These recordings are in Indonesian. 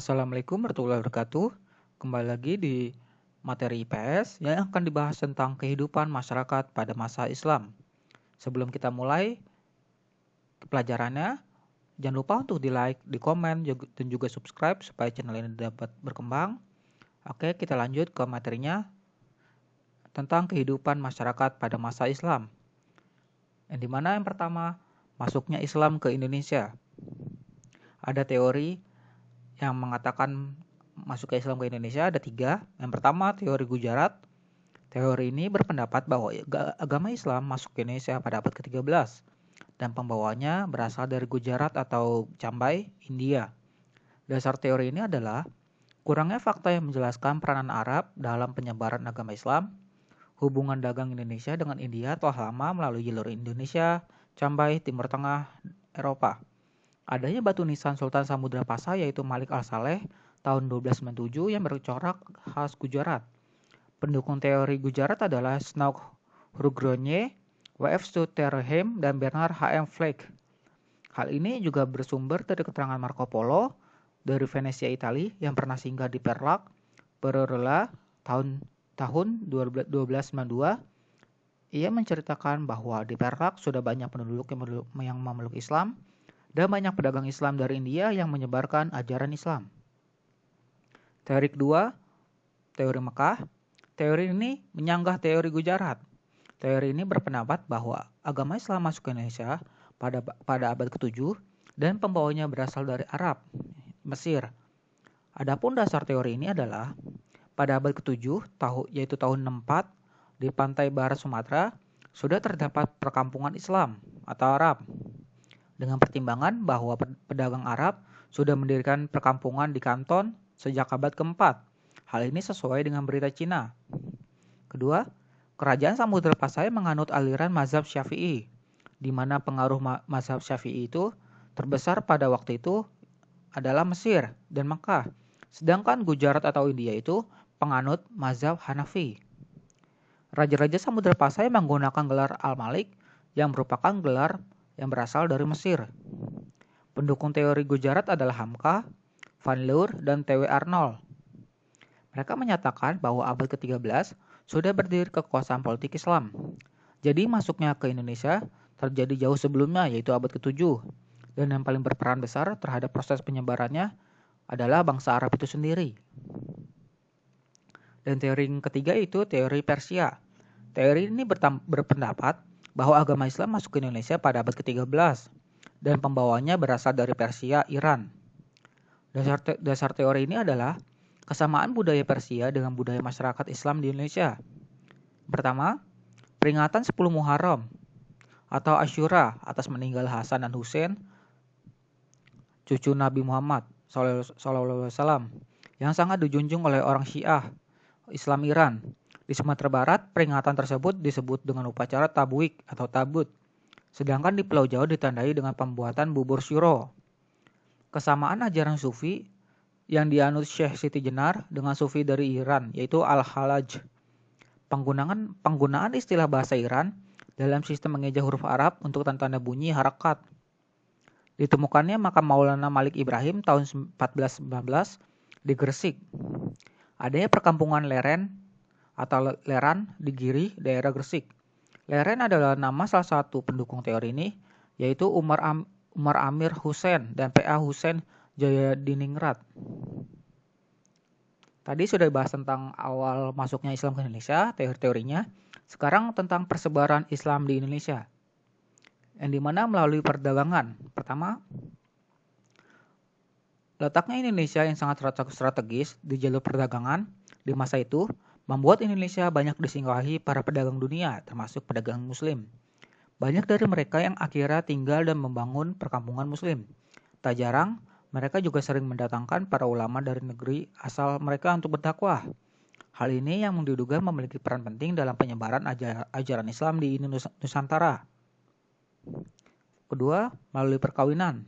Assalamualaikum warahmatullahi wabarakatuh. Kembali lagi di materi IPS yang akan dibahas tentang kehidupan masyarakat pada masa Islam. Sebelum kita mulai pelajarannya, jangan lupa untuk di-like, di-komen, dan juga subscribe supaya channel ini dapat berkembang. Oke, kita lanjut ke materinya tentang kehidupan masyarakat pada masa Islam. Yang dimana yang pertama, masuknya Islam ke Indonesia. Ada teori yang mengatakan masuk ke Islam ke Indonesia ada 3. Yang pertama, teori Gujarat. Teori ini berpendapat bahwa agama Islam masuk ke Indonesia pada abad ke-13 dan pembawanya berasal dari Gujarat atau Cambai, India. Dasar teori ini adalah kurangnya fakta yang menjelaskan peranan Arab dalam penyebaran agama Islam. Hubungan dagang Indonesia dengan India telah lama melalui jalur Indonesia, Cambai, Timur Tengah, Eropa. Adanya batu nisan Sultan Samudra Pasha yaitu Malik Al-Saleh tahun 1297 yang bercorak khas Gujarat. Pendukung teori Gujarat adalah Snow Hurgronje, W.F. Sutherland, dan Bernard H.M. Fleck. Hal ini juga bersumber dari keterangan Marco Polo dari Venesia, Italia yang pernah singgah di Perlak, Perola tahun 1292. Ia menceritakan bahwa di Perlak sudah banyak penduduk yang memeluk Islam dan banyak pedagang Islam dari India yang menyebarkan ajaran Islam. Teori kedua, teori Mekah. Teori ini menyanggah teori Gujarat. Teori ini berpendapat bahwa agama Islam masuk ke Indonesia pada abad ke-7 dan pembawanya berasal dari Arab, Mesir. Adapun dasar teori ini adalah pada abad ke-7, yaitu tahun 64, di pantai barat Sumatera, sudah terdapat perkampungan Islam atau Arab. Dengan pertimbangan bahwa pedagang Arab sudah mendirikan perkampungan di Kanton sejak abad ke-4. Hal ini sesuai dengan berita Cina. Kedua, kerajaan Samudra Pasai menganut aliran mazhab Syafi'i, di mana pengaruh mazhab Syafi'i itu terbesar pada waktu itu adalah Mesir dan Makkah, sedangkan Gujarat atau India itu penganut mazhab Hanafi. Raja-raja Samudra Pasai menggunakan gelar Al-Malik yang merupakan gelar yang berasal dari Mesir. Pendukung teori Gujarat adalah Hamka, Van Leur, dan T.W. Arnold. Mereka menyatakan bahwa abad ke-13 sudah berdiri kekuasaan politik Islam. Jadi masuknya ke Indonesia terjadi jauh sebelumnya, yaitu abad ke-7. Dan yang paling berperan besar terhadap proses penyebarannya adalah bangsa Arab itu sendiri. Dan teori yang ketiga itu teori Persia. Teori ini berpendapat bahwa agama Islam masuk ke Indonesia pada abad ke-13 dan pembawanya berasal dari Persia, Iran. Dasar teori ini adalah kesamaan budaya Persia dengan budaya masyarakat Islam di Indonesia. Pertama, peringatan 10 Muharram atau Asyura atas meninggal Hasan dan Husain, cucu Nabi Muhammad SAW, yang sangat dijunjung oleh orang Syiah Islam Iran. Di Sumatera Barat, peringatan tersebut disebut dengan upacara tabwik atau tabut. Sedangkan di Pulau Jawa ditandai dengan pembuatan bubur syuro. Kesamaan ajaran Sufi yang dianut Syekh Siti Jenar dengan Sufi dari Iran, yaitu Al-Halaj. Penggunaan istilah bahasa Iran dalam sistem mengeja huruf Arab untuk tanda bunyi harakat. Ditemukannya makam Maulana Malik Ibrahim tahun 1419 di Gresik. Adanya perkampungan Leren atau Leran di Giri, daerah Gresik. Leren adalah nama salah satu pendukung teori ini, yaitu Umar Amir Hussein dan P.A. Hussein Jayadiningrat. Tadi sudah dibahas tentang awal masuknya Islam ke Indonesia, teori-teorinya. Sekarang tentang persebaran Islam di Indonesia, yang dimana melalui perdagangan. Pertama, letaknya Indonesia yang sangat strategis di jalur perdagangan di masa itu membuat Indonesia banyak disinggahi para pedagang dunia, termasuk pedagang Muslim. Banyak dari mereka yang akhirnya tinggal dan membangun perkampungan Muslim. Tak jarang, mereka juga sering mendatangkan para ulama dari negeri asal mereka untuk berdakwah. Hal ini yang diduga memiliki peran penting dalam penyebaran ajaran Islam di Nusantara. Kedua, melalui perkawinan.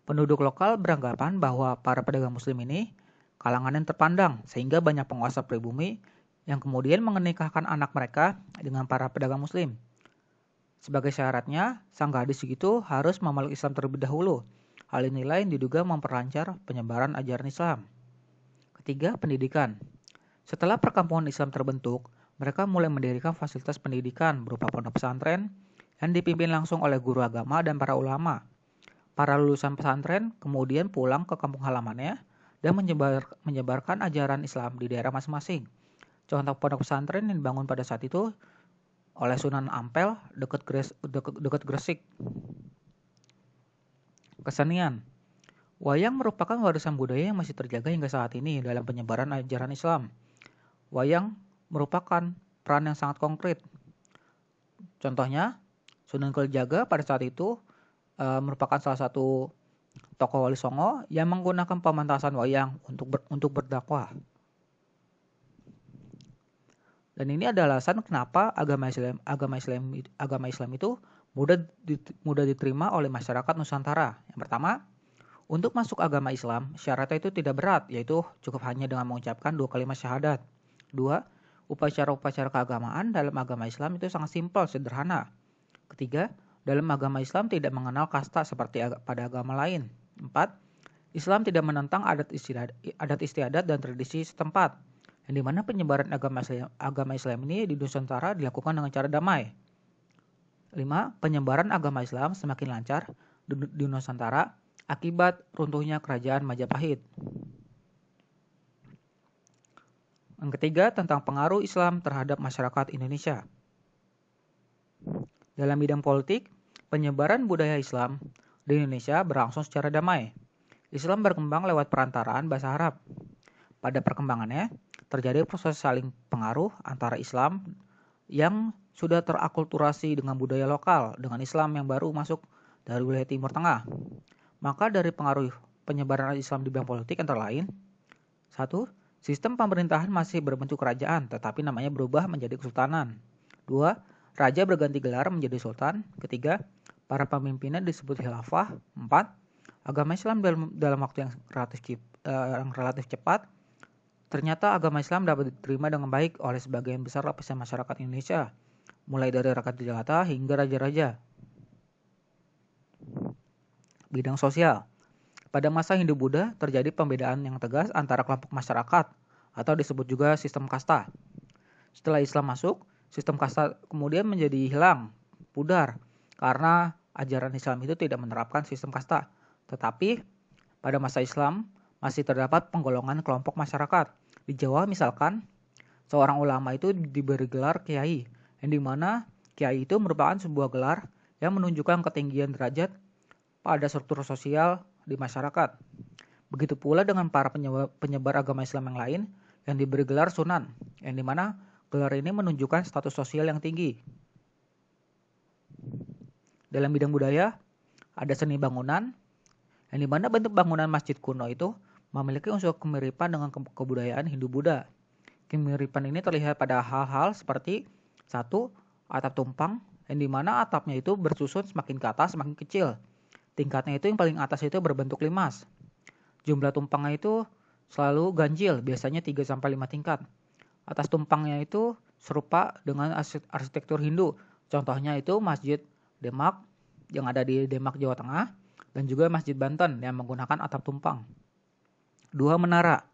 Penduduk lokal beranggapan bahwa para pedagang Muslim ini kalangan yang terpandang, sehingga banyak penguasa pribumi yang kemudian menikahkan anak mereka dengan para pedagang Muslim. Sebagai syaratnya, sang gadis itu harus memeluk Islam terlebih dahulu, Hal inilah yang diduga memperlancar penyebaran ajaran Islam. Ketiga, pendidikan. Setelah perkampungan Islam terbentuk, mereka mulai mendirikan fasilitas pendidikan berupa pondok pesantren yang dipimpin langsung oleh guru agama dan para ulama. Para lulusan pesantren kemudian pulang ke kampung halamannya dan menyebarkan ajaran Islam di daerah masing-masing. Contoh pondok pesantren yang dibangun pada saat itu oleh Sunan Ampel dekat Gresik. Kesenian. Wayang merupakan warisan budaya yang masih terjaga hingga saat ini dalam penyebaran ajaran Islam. Wayang merupakan peran yang sangat konkret. Contohnya, Sunan Kalijaga pada saat itu merupakan salah satu tokoh Wali Songo yang menggunakan pementasan wayang untuk berdakwah. Dan ini adalah alasan kenapa agama Islam itu mudah diterima oleh masyarakat Nusantara. Yang pertama, untuk masuk agama Islam, syaratnya itu tidak berat, yaitu cukup hanya dengan mengucapkan 2 kalimat syahadat. 2. Upacara-upacara keagamaan dalam agama Islam itu sangat simpel, sederhana. Ketiga, dalam agama Islam tidak mengenal kasta seperti pada agama lain. 4. Islam tidak menentang adat istiadat dan tradisi setempat, yang dimana penyebaran agama Islam ini di Nusantara dilakukan dengan cara damai. 5. Penyebaran agama Islam semakin lancar di Nusantara akibat runtuhnya kerajaan Majapahit. Yang ketiga, tentang pengaruh Islam terhadap masyarakat Indonesia. Dalam bidang politik, penyebaran budaya Islam di Indonesia berlangsung secara damai. Islam berkembang lewat perantaraan bahasa Arab. Pada perkembangannya, terjadi proses saling pengaruh antara Islam yang sudah terakulturasi dengan budaya lokal dengan Islam yang baru masuk dari wilayah Timur Tengah. Maka dari pengaruh penyebaran Islam di bidang politik antara lain, 1. Sistem pemerintahan masih berbentuk kerajaan, tetapi namanya berubah menjadi kesultanan. 2. Raja berganti gelar menjadi sultan. Ketiga, para pemimpinnya disebut khilafah. 4. Agama Islam dalam waktu yang relatif cepat. Ternyata agama Islam dapat diterima dengan baik oleh sebagian besar lapisan masyarakat Indonesia, mulai dari rakyat jelata hingga raja-raja. Bidang sosial. Pada masa Hindu-Buddha terjadi pembedaan yang tegas antara kelompok masyarakat atau disebut juga sistem kasta. Setelah Islam masuk, sistem kasta kemudian menjadi hilang, pudar, karena ajaran Islam itu tidak menerapkan sistem kasta. Tetapi pada masa Islam masih terdapat penggolongan kelompok masyarakat. Di Jawa misalkan, seorang ulama itu diberi gelar kiai, yang dimana kiai itu merupakan sebuah gelar yang menunjukkan ketinggian derajat pada struktur sosial di masyarakat. Begitu pula dengan para penyebar agama Islam yang lain yang diberi gelar sunan, yang dimana gelar ini menunjukkan status sosial yang tinggi. Dalam bidang budaya, ada seni bangunan, yang dimana bentuk bangunan masjid kuno itu memiliki unsur kemiripan dengan kebudayaan Hindu-Buddha. Kemiripan ini terlihat pada hal-hal seperti 1. Atap tumpang, yang dimana atapnya itu bersusun semakin ke atas semakin kecil. Tingkatnya itu yang paling atas itu berbentuk limas. Jumlah tumpangnya itu selalu ganjil, biasanya 3-5 tingkat. Atas tumpangnya itu serupa dengan arsitektur Hindu. Contohnya itu Masjid Demak yang ada di Demak, Jawa Tengah, dan juga Masjid Banten yang menggunakan atap tumpang. 2. Menara.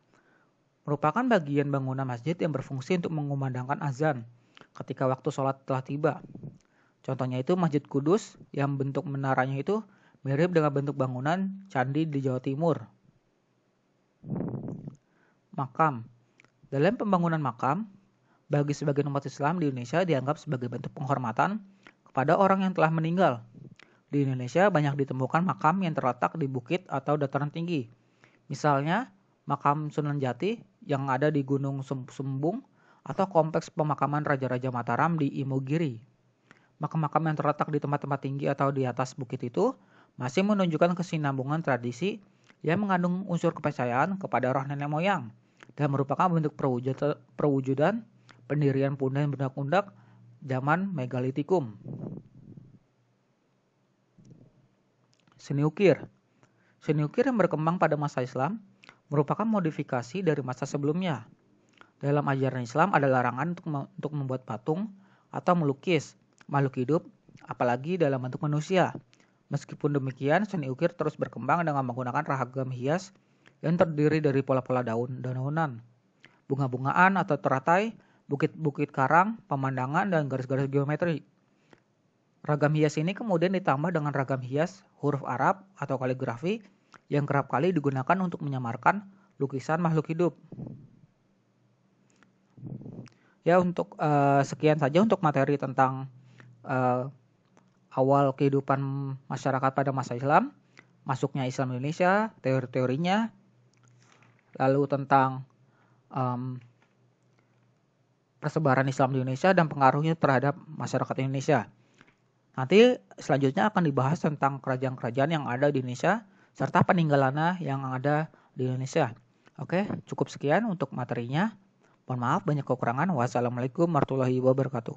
Merupakan bagian bangunan masjid yang berfungsi untuk mengumandangkan azan ketika waktu sholat telah tiba. Contohnya itu Masjid Kudus yang bentuk menaranya itu mirip dengan bentuk bangunan candi di Jawa Timur. Makam. Dalam pembangunan makam, bagi sebagian umat Islam di Indonesia dianggap sebagai bentuk penghormatan kepada orang yang telah meninggal. Di Indonesia banyak ditemukan makam yang terletak di bukit atau dataran tinggi. Misalnya, makam Sunan Jati yang ada di Gunung Sumbung atau kompleks pemakaman Raja-Raja Mataram di Imogiri. Makam-makam yang terletak di tempat-tempat tinggi atau di atas bukit itu masih menunjukkan kesinambungan tradisi yang mengandung unsur kepercayaan kepada roh nenek moyang dan merupakan bentuk perwujudan pendirian punden benda-benda zaman megalitikum. Seni ukir. Seni ukir yang berkembang pada masa Islam merupakan modifikasi dari masa sebelumnya. Dalam ajaran Islam ada larangan untuk membuat patung atau melukis makhluk hidup, apalagi dalam bentuk manusia. Meskipun demikian, seni ukir terus berkembang dengan menggunakan ragam hias yang terdiri dari pola-pola daun-daunan, bunga-bungaan atau teratai, bukit-bukit karang, pemandangan, dan garis-garis geometri. Ragam hias ini kemudian ditambah dengan ragam hias huruf Arab atau kaligrafi yang kerap kali digunakan untuk menyamarkan lukisan makhluk hidup. Ya, untuk sekian saja untuk materi tentang awal kehidupan masyarakat pada masa Islam, masuknya Islam Indonesia, teori-teorinya, lalu tentang persebaran Islam di Indonesia dan pengaruhnya terhadap masyarakat Indonesia. Nanti selanjutnya akan dibahas tentang kerajaan-kerajaan yang ada di Indonesia serta peninggalannya yang ada di Indonesia. Oke, cukup sekian untuk materinya. Mohon maaf banyak kekurangan. Wassalamualaikum warahmatullahi wabarakatuh.